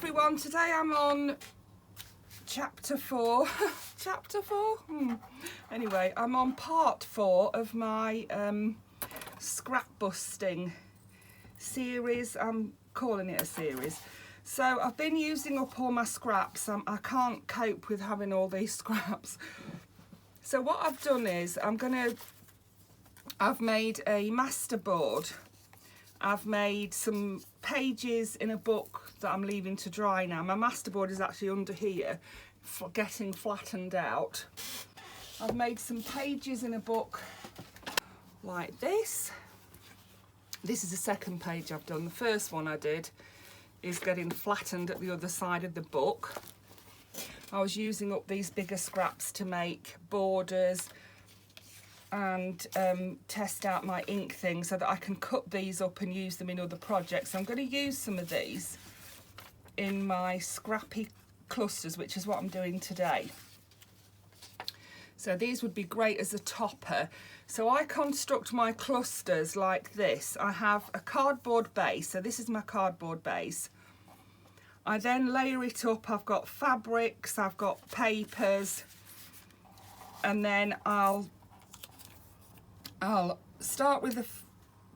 everyone, today I'm on chapter 4. Chapter 4? Anyway, I'm on part 4 of my scrap busting series. I'm calling it a series. So I've been using up all my scraps. I can't cope with having all these scraps. So what I've done is I've made a master board. I've made some pages in a book that I'm leaving to dry now. My masterboard is actually under here, getting flattened out. I've made some pages in a book like this. This is the second page I've done. The first one I did is getting flattened at the other side of the book. I was using up these bigger scraps to make borders and test out my ink thing so that I can cut these up and use them in other projects. So I'm going to use some of these in my scrappy clusters, which is what I'm doing today. So these would be great as a topper. So I construct my clusters like this. I have a cardboard base, so this is my cardboard base. I then layer it up. I've got fabrics, I've got papers, and then I'll start with the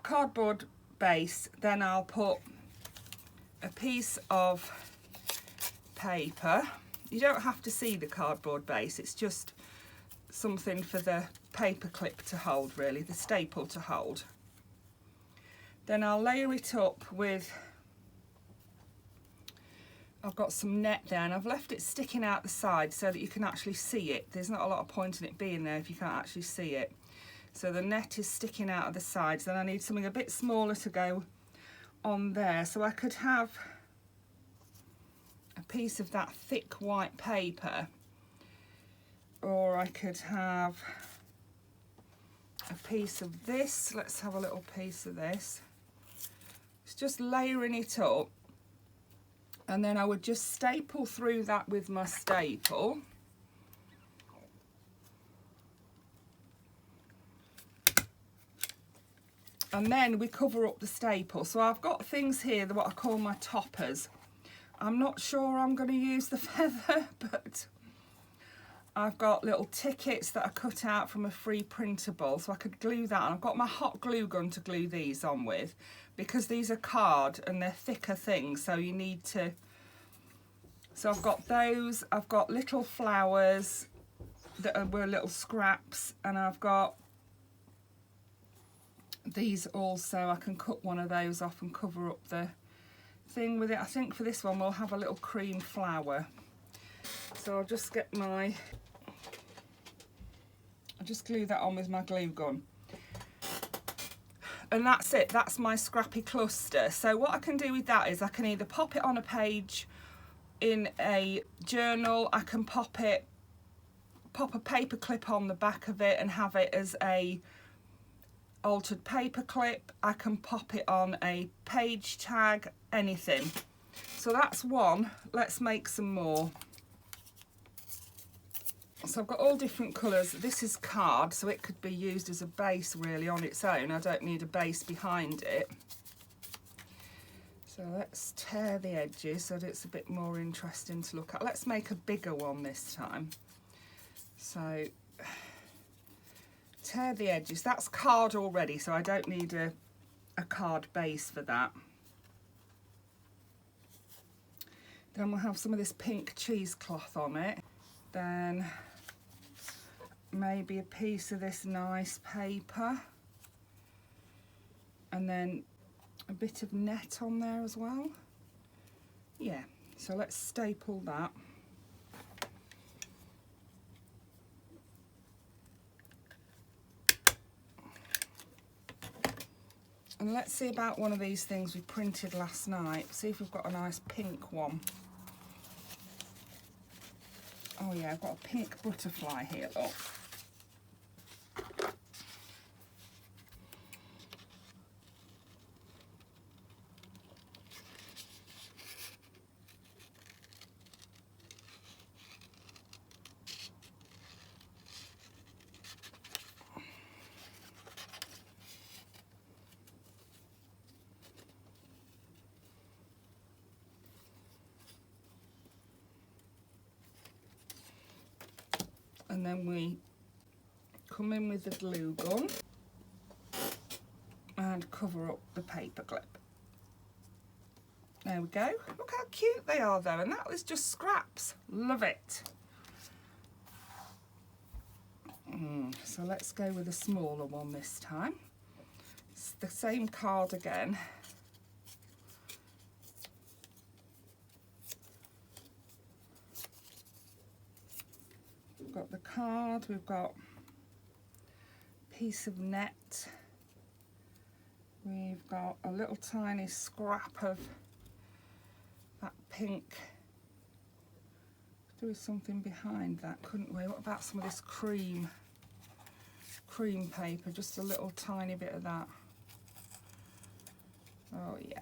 cardboard base, then I'll put a piece of paper. You don't have to see the cardboard base, it's just something for the paper clip to hold, really, the staple to hold. Then I'll layer it up with, I've got some net there and I've left it sticking out the side so that you can actually see it. There's not a lot of point in it being there if you can't actually see it. So the net is sticking out of the sides. Then I need something a bit smaller to go on there. So I could have a piece of that thick white paper, or I could have a piece of this. Let's have a little piece of this. It's just layering it up, and then I would just staple through that with my staple. And then we cover up the staple. So I've got things here that what I call my toppers. I'm not sure I'm going to use the feather, but I've got little tickets that I cut out from a free printable, so I could glue that. And I've got my hot glue gun to glue these on with, because these are card and they're thicker things, so you need to. So I've got those. I've got little flowers that were little scraps, and I've got these also. I can cut one of those off and cover up the thing with it. I think for this one we'll have a little cream flower. So I'll just get I'll just glue that on with my glue gun. And that's it, that's my scrappy cluster. So what I can do with that is I can either pop it on a page in a journal, I can pop a paper clip on the back of it and have it as a altered paper clip. I can pop it on a page tag, anything. So that's one. Let's make some more. So I've got all different colours. This is card, so it could be used as a base really on its own. I don't need a base behind it. So let's tear the edges so that it's a bit more interesting to look at. Let's make a bigger one this time. So tear the edges. That's card already, so I don't need a card base for that. Then we'll have some of this pink cheesecloth on it. Then maybe a piece of this nice paper. And then a bit of net on there as well. Yeah, so let's staple that. And let's see about one of these things we printed last night. See if we've got a nice pink one. Oh yeah, I've got a pink butterfly here, look. and then we come in with the glue gun and cover up the paper clip. There we go. Look how cute they are though, and that was just scraps. Love it. So let's go with a smaller one this time. It's the same card again. We've got the card, we've got a piece of net, we've got a little tiny scrap of that pink. Do something behind that, couldn't we? What about some of this cream paper? Just a little tiny bit of that. Oh yeah.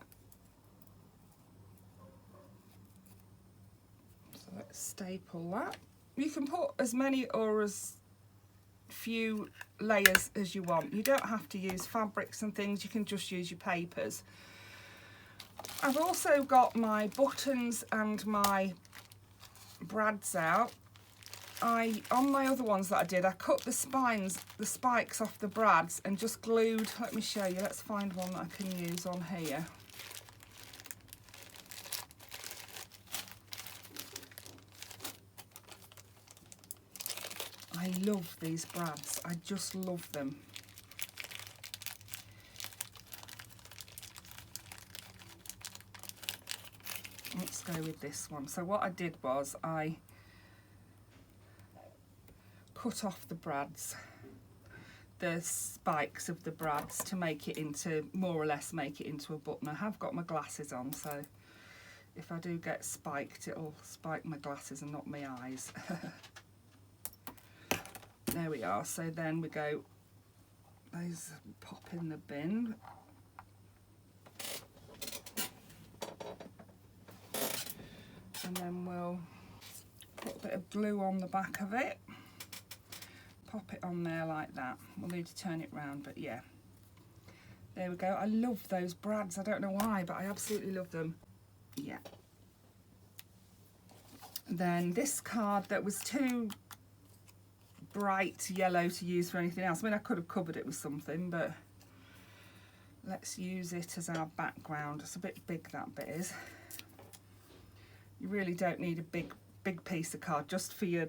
So let's staple that. You can put as many or as few layers as you want. You don't have to use fabrics and things, you can just use your papers. I've also got my buttons and my brads out. On my other ones that I did, I cut the spikes off the brads and just glued. Let me show you, let's find one that I can use on here. I love these brads, I just love them. Let's go with this one. So what I did was I cut off the brads, the spikes of the brads, to make it into, more or less make it into a button. I have got my glasses on, so if I do get spiked, it'll spike my glasses and not my eyes. There we are. So then we go, those pop in the bin. And then we'll put a bit of glue on the back of it. Pop it on there like that. We'll need to turn it round, but yeah. There we go. I love those brads. I don't know why, but I absolutely love them. Yeah. Then this card that was too bright yellow to use for anything else. I mean, I could have covered it with something, but let's use it as our background. It's a bit big, that bit is. You really don't need a big piece of card, just for your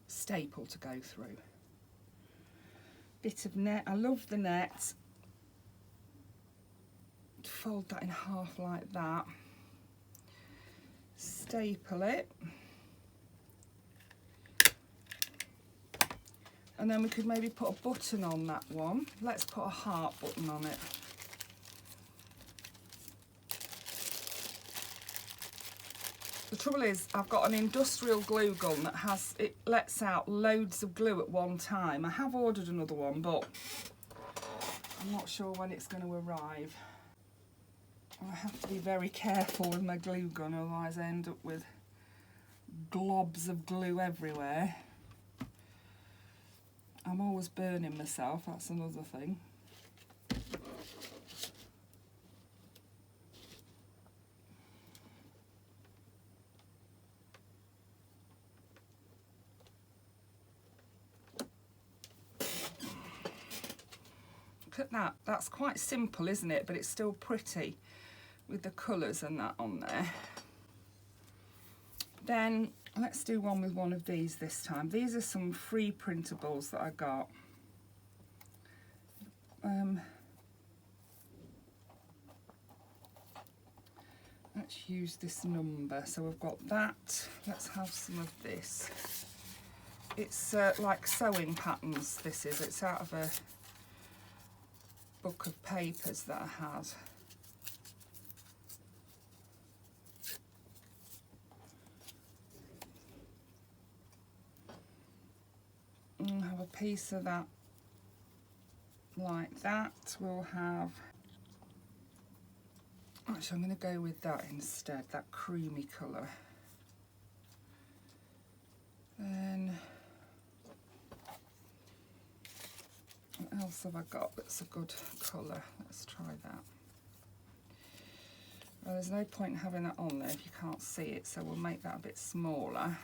staple to go through. Bit of net. I love the net. Fold that in half like that. Staple it. And then we could maybe put a button on that one. Let's put a heart button on it. The trouble is, I've got an industrial glue gun that it lets out loads of glue at one time. I have ordered another one, but I'm not sure when it's going to arrive. I have to be very careful with my glue gun, otherwise I end up with globs of glue everywhere. I'm always burning myself, that's another thing. Look at that, that's quite simple, isn't it? But it's still pretty with the colours and that on there. Then let's do one with one of these this time. These are some free printables that I got. Let's use this number. So we've got that. Let's have some of this. It's like sewing patterns, this is. It's out of a book of papers that I had. We'll have a piece of that like that. We'll have, actually I'm going to go with that instead, that creamy colour. Then what else have I got that's a good colour? Let's try that. Well, there's no point having that on there if you can't see it, so we'll make that a bit smaller.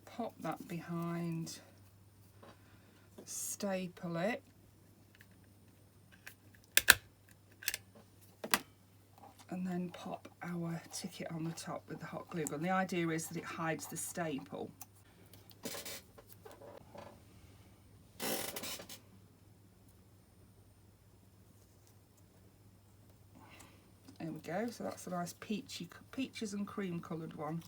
Pop that behind, staple it, and then pop our ticket on the top with the hot glue gun. The idea is that it hides the staple. There we go, so that's a nice peaches and cream coloured one.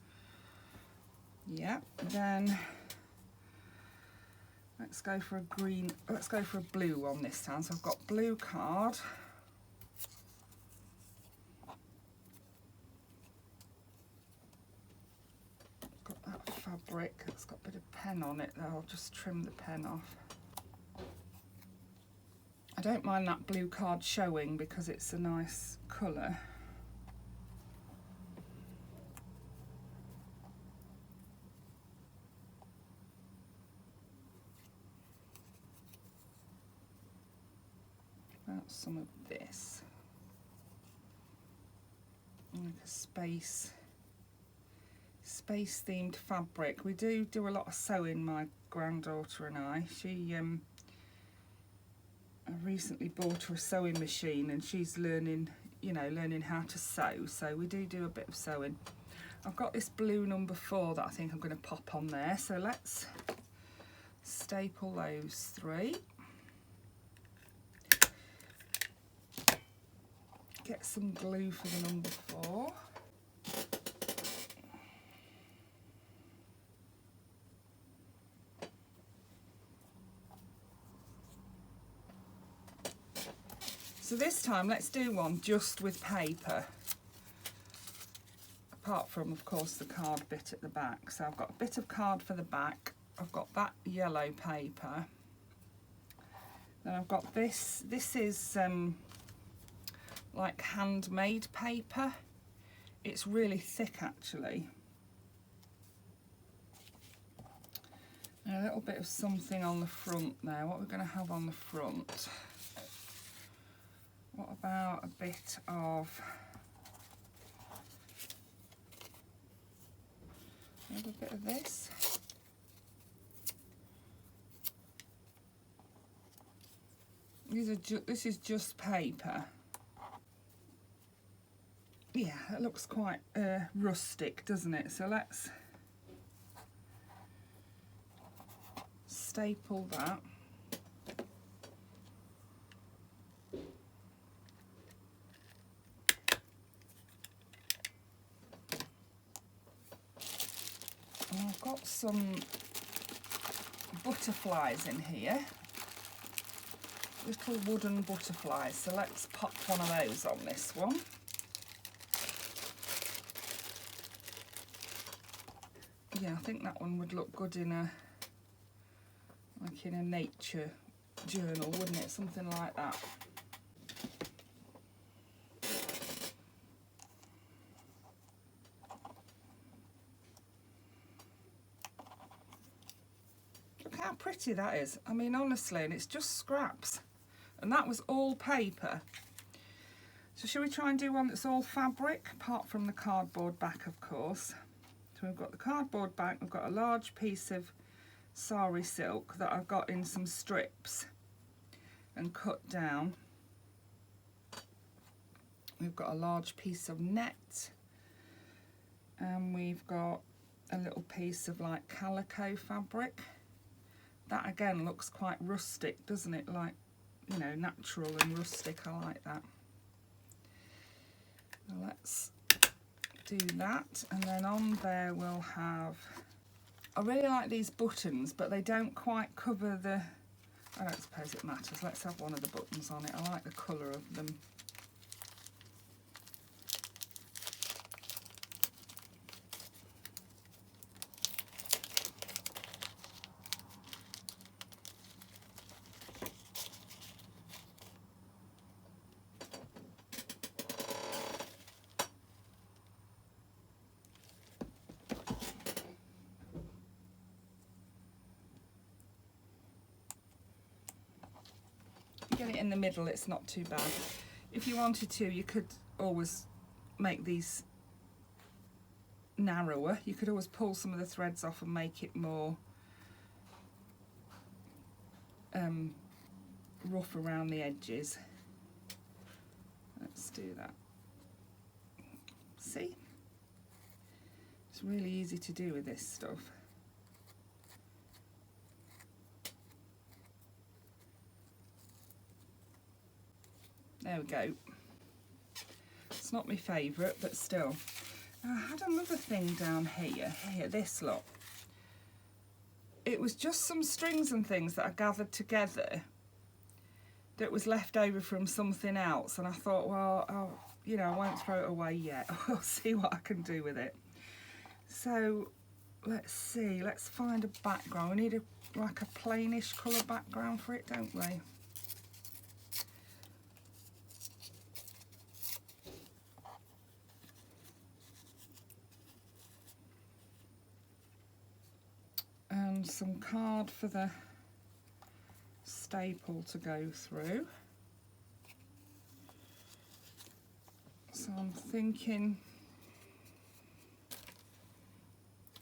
Yeah, then let's go for a blue one this time. So I've got blue card. Got that fabric, it's got a bit of pen on it, I'll just trim the pen off. I don't mind that blue card showing because it's a nice colour. Some of this, like a space themed fabric. We do a lot of sewing, my granddaughter and I. I recently bought her a sewing machine and she's learning how to sew, so we do a bit of sewing. I've got this blue number 4 that I think I'm going to pop on there, so let's staple those 3. Get some glue for the number 4. So this time let's do one just with paper, apart from of course the card bit at the back. So I've got a bit of card for the back, I've got that yellow paper, then I've got this is like handmade paper. It's really thick actually. And a little bit of something on the front there. What we're going to have on the front? What about a bit of this? This is just paper. Yeah, it looks quite rustic, doesn't it? So let's staple that. And I've got some butterflies in here, little wooden butterflies, so let's pop one of those on this one. Yeah, I think that one would look good in a nature journal, wouldn't it? Something like that. Look how pretty that is. I mean, honestly, and it's just scraps. And that was all paper. So shall we try and do one that's all fabric, apart from the cardboard back, of course. So we've got the cardboard back, we've got a large piece of sari silk that I've got in some strips and cut down. We've got a large piece of net, and we've got a little piece of like calico fabric. That again looks quite rustic, doesn't it? Like, you know, natural and rustic. I like that. So let's do that, and then on there we'll have, I really like these buttons, but they don't quite cover the, I don't suppose it matters. Let's have one of the buttons on it. I like the colour of them. Get it in the middle, it's not too bad. If you wanted to, you could always make these narrower. You could always pull some of the threads off and make it more rough around the edges. Let's do that. See? It's really easy to do with this stuff. There we go. It's not my favourite, but still. I had another thing down here, this lot. It was just some strings and things that I gathered together that was left over from something else, and I thought, well, you know, I won't throw it away yet. I'll see what I can do with it. So let's see, let's find a background. We need like a plainish colour background for it, don't we? And some card for the staple to go through. So I'm thinking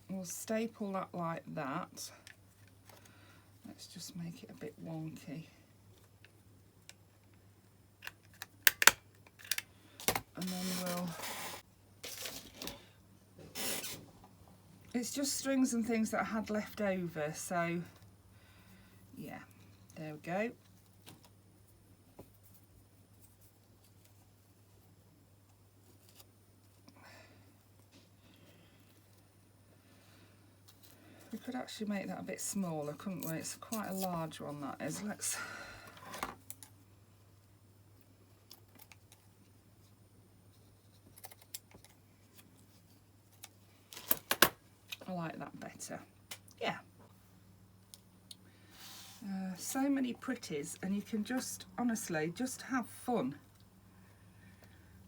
we'll staple that like that. Let's just make it a bit wonky. And then we'll... It's just strings and things that I had left over, so yeah, there we go. We could actually make that a bit smaller, couldn't we? It's quite a large one, that is. Let's... I like that better. Yeah. So many pretties, and you can just, honestly, just have fun.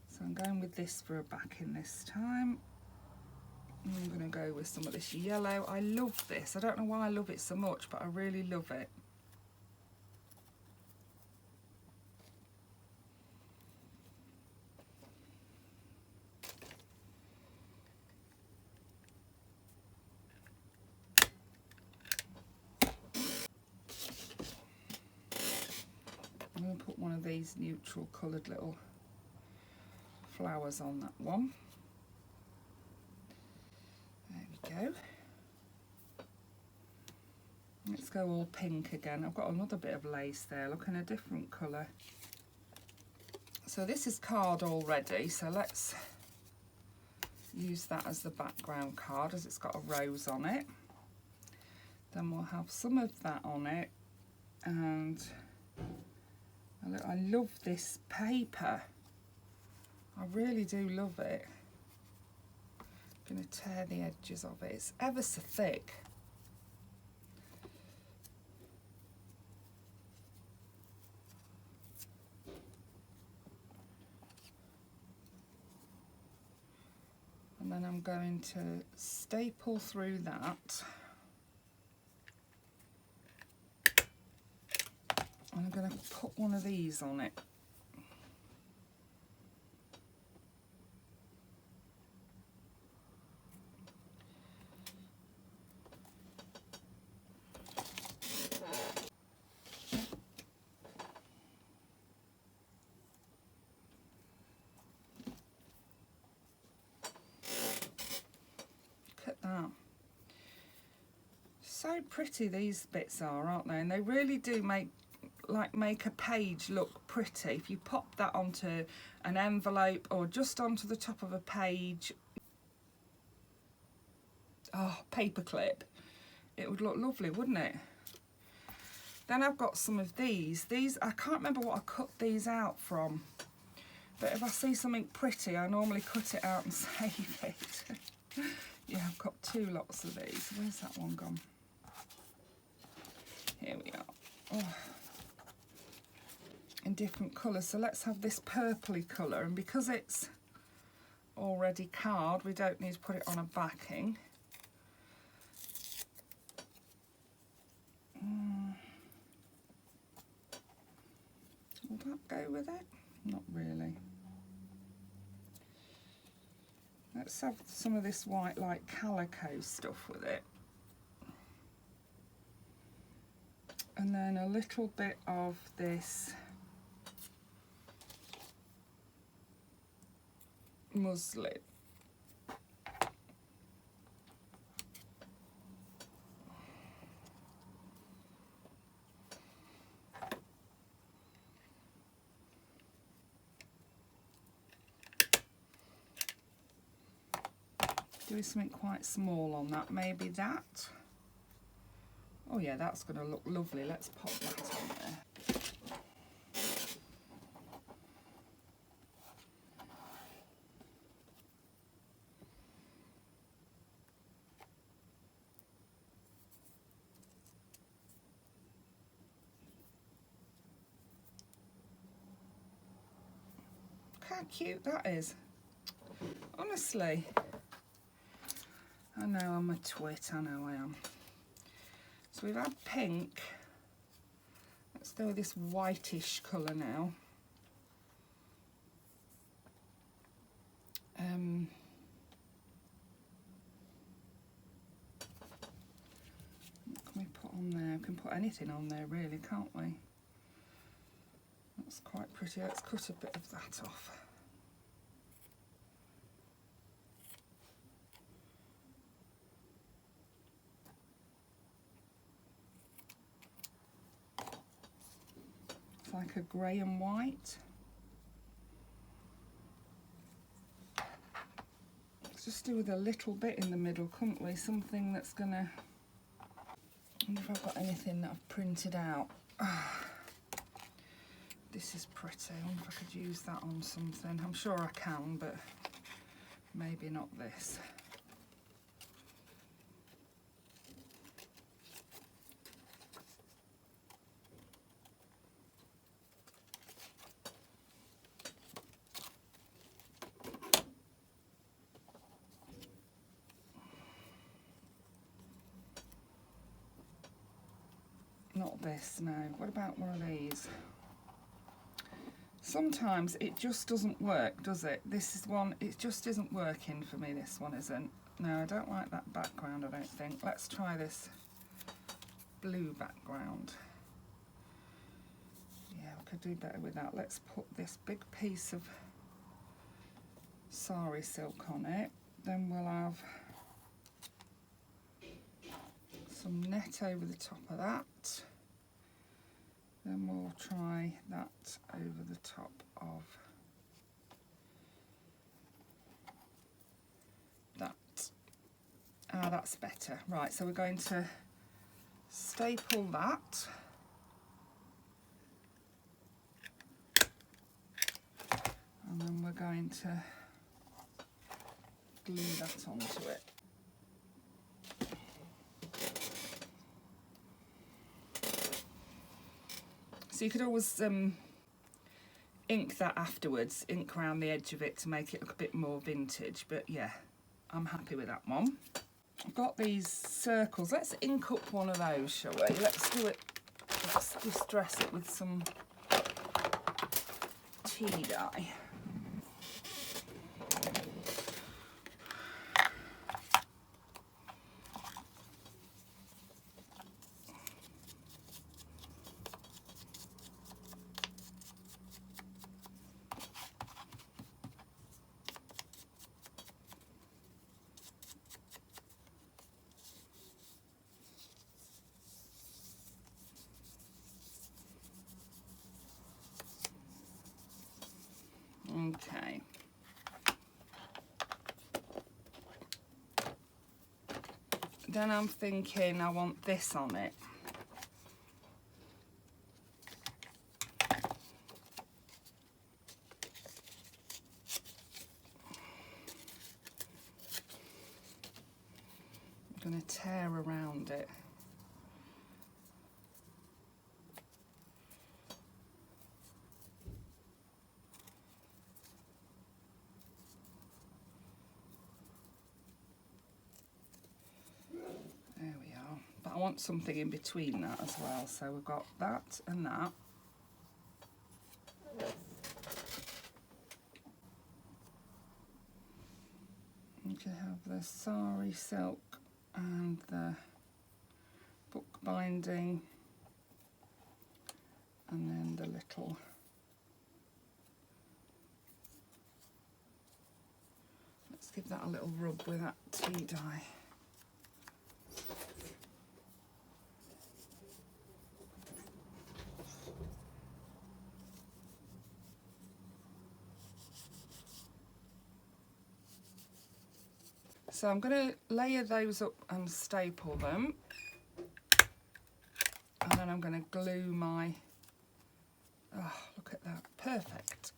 So I'm going with this for a backing this time. I'm going to go with some of this yellow. I love this. I don't know why I love it so much, but I really love it. I'm going to put one of these neutral coloured little flowers on that one. There we go. Let's go all pink again. I've got another bit of lace there, look, in a different colour. So this is card already, so let's use that as the background card, as it's got a rose on it. Then we'll have some of that on it, and I love this paper. I really do love it. I'm going to tear the edges of it. It's ever so thick. And then I'm going to staple through that. And I'm going to put one of these on it. Look at that. So pretty these bits are, aren't they? And they really do make a page look pretty. If you pop that onto an envelope or just onto the top of a page, oh, paperclip, it would look lovely, wouldn't it? Then I've got some of these. I can't remember what I cut these out from, but if I see something pretty, I normally cut it out and save it. Yeah, I've got two lots of these. Where's that one gone? Here we are. Oh. In different colours, so let's have this purpley colour, and because it's already card, we don't need to put it on a backing. Will that go with it? not really. Let's have some of this white like calico stuff with it. And then a little bit of this muslin. Doing something quite small on that, maybe that. Oh yeah, that's going to look lovely. Let's pop that on there. Look how cute that is. Honestly. I know I'm a twit, I know I am. So we've had pink. Let's go with this whitish colour now. What can we put on there? We can put anything on there really, can't we? That's quite pretty. Let's cut a bit of that off. It's like a grey and white. Let's just do with a little bit in the middle, couldn't we? Something that's gonna... I wonder if I've got anything that I've printed out. This is pretty. I wonder if I could use that on something. I'm sure I can, but maybe not this. Not this, no. What about one of these? Sometimes it just doesn't work, does it? This is one, it just isn't working for me, this one isn't. No, I don't like that background, I don't think. Let's try this blue background. Yeah, we could do better with that. Let's put this big piece of sari silk on it. Then we'll have some net over the top of that. Then we'll try that over the top of that. Ah, that's better. Right, so we're going to staple that. And then we're going to glue that onto it. So you could always ink that afterwards, ink around the edge of it to make it look a bit more vintage, but yeah, I'm happy with that one. I've got these circles. Let's ink up one of those, shall we? Let's do it, let's distress it with some tea dye. Okay. Then I'm thinking I want this on it. I'm going to tear around it. There we are. But I want something in between that as well. So we've got that and that. You can have the sari silk and the book binding, and then the little give that a little rub with that tea dye. So I'm going to layer those up and staple them, and then I'm going to glue my, oh, look at that, perfect.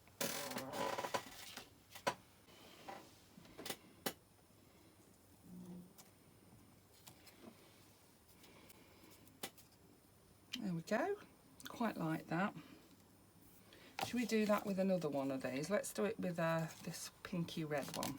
There we go, quite like that. Should we do that with another one of these? Let's do it with this pinky red one.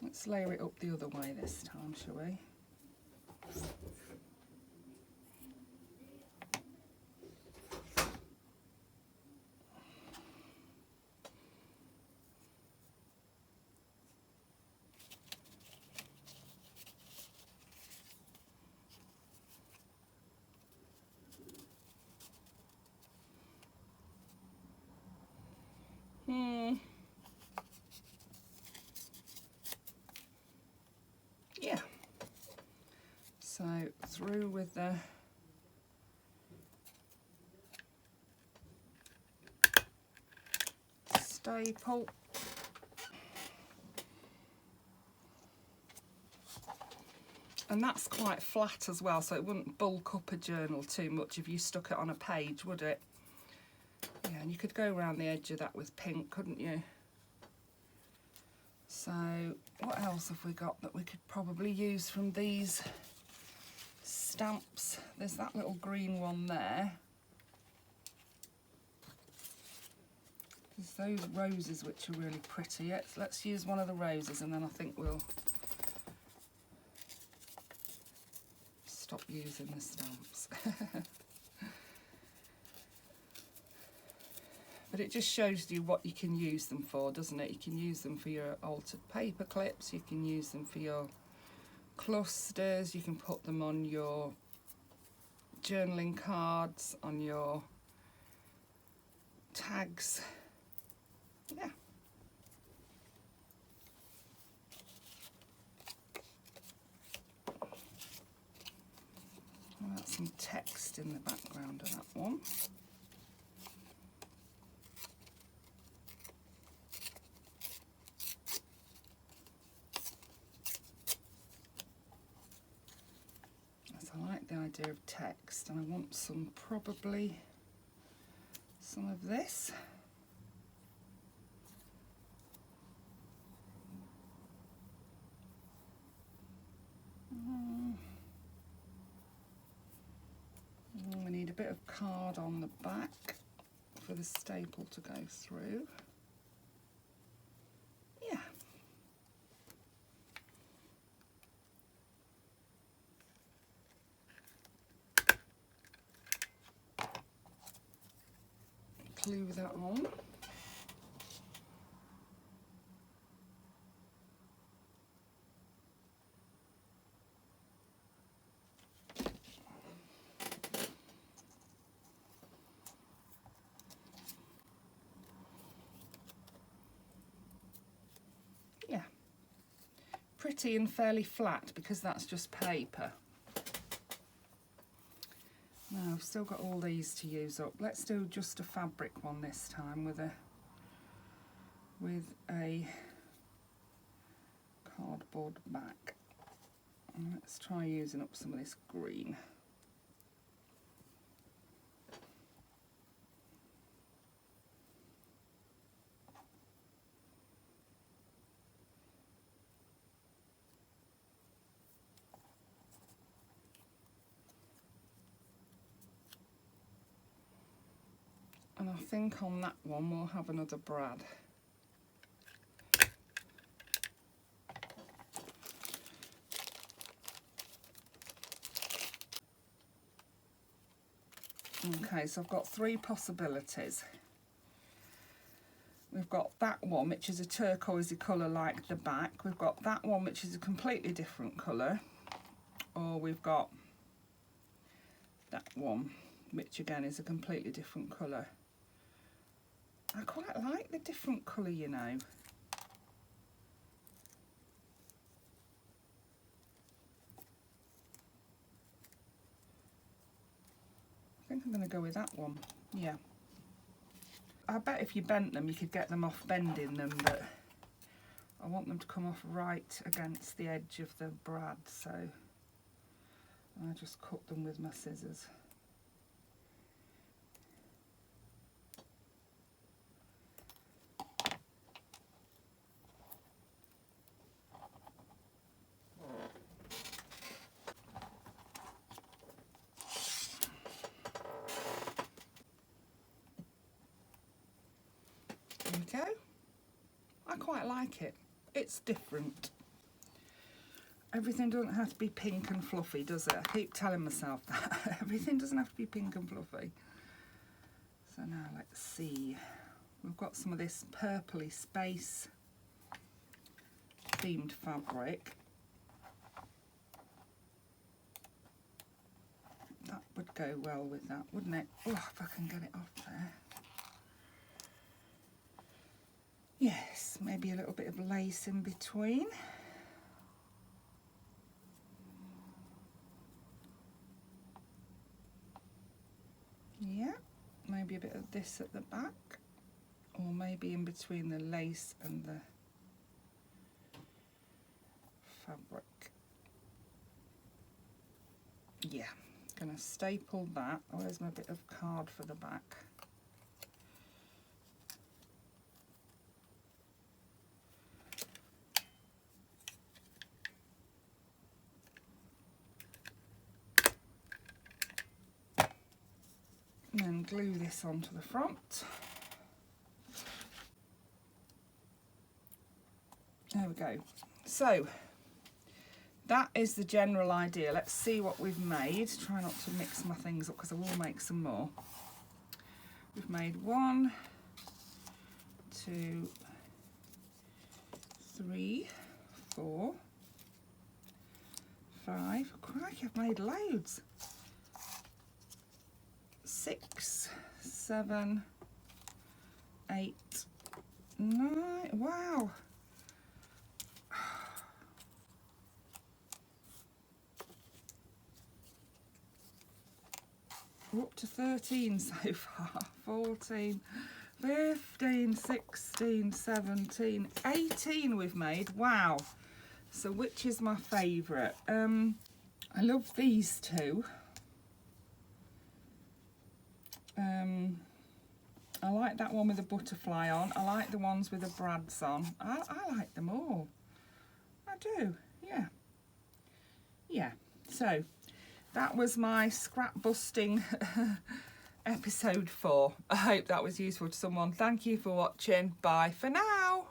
Let's layer it up the other way this time, shall we? Yeah. So through with the staple. And that's quite flat as well, so it wouldn't bulk up a journal too much if you stuck it on a page, would it? Yeah, and you could go around the edge of that with pink, couldn't you? So what else have we got that we could probably use from these stamps? There's that little green one there. There's those roses which are really pretty. Let's use one of the roses, and then I think we'll stop using the stamps. But it just shows you what you can use them for, doesn't it? You can use them for your altered paper clips, you can use them for your clusters, you can put them on your journaling cards, on your tags. Yeah. I'll add some text in the background of that one. I like the idea of text, and I want some, probably some of this. We need a bit of card on the back for the staple to go through. Yeah. Glue that on. Yeah. Pretty and fairly flat because that's just paper. Now I've still got all these to use up. Let's do just a fabric one this time with a cardboard back. And let's try using up some of this green. And I think on that one we'll have another brad. Okay, so I've got three possibilities. We've got that one, which is a turquoisey colour like the back. We've got that one, which is a completely different colour. Or we've got that one, which again is a completely different colour. I quite like the different colour, you know. I think I'm going to go with that one, yeah. I bet if you bent them you could get them off bending them, but I want them to come off right against the edge of the brad, so I just cut them with my scissors. There we go. I quite like it. It's different. Everything doesn't have to be pink and fluffy, does it? I keep telling myself that. Everything doesn't have to be pink and fluffy. So now let's see. We've got some of this purpley space themed fabric. That would go well with that, wouldn't it? Oh, if I can get it off there. Yes, maybe a little bit of lace in between. Yeah, maybe a bit of this at the back, or maybe in between the lace and the fabric. Yeah, gonna staple that. Oh, there's my bit of card for the back. And then glue this onto the front. There we go. So that is the general idea. Let's see what we've made. Try not to mix my things up because I will make some more. We've made 1, 2, 3, 4, 5. Crikey, I've made loads. 6, 7, 8, 9. Wow. We're up to 13 so far. 14, 15, 16, 17, 18 we've made. Wow. So which is my favourite? I love these two. I like that one with a butterfly on. I like the ones with the brads on. I like them all. I do, yeah. Yeah, so that was my scrap busting episode 4. I hope that was useful to someone. Thank you for watching. Bye for now.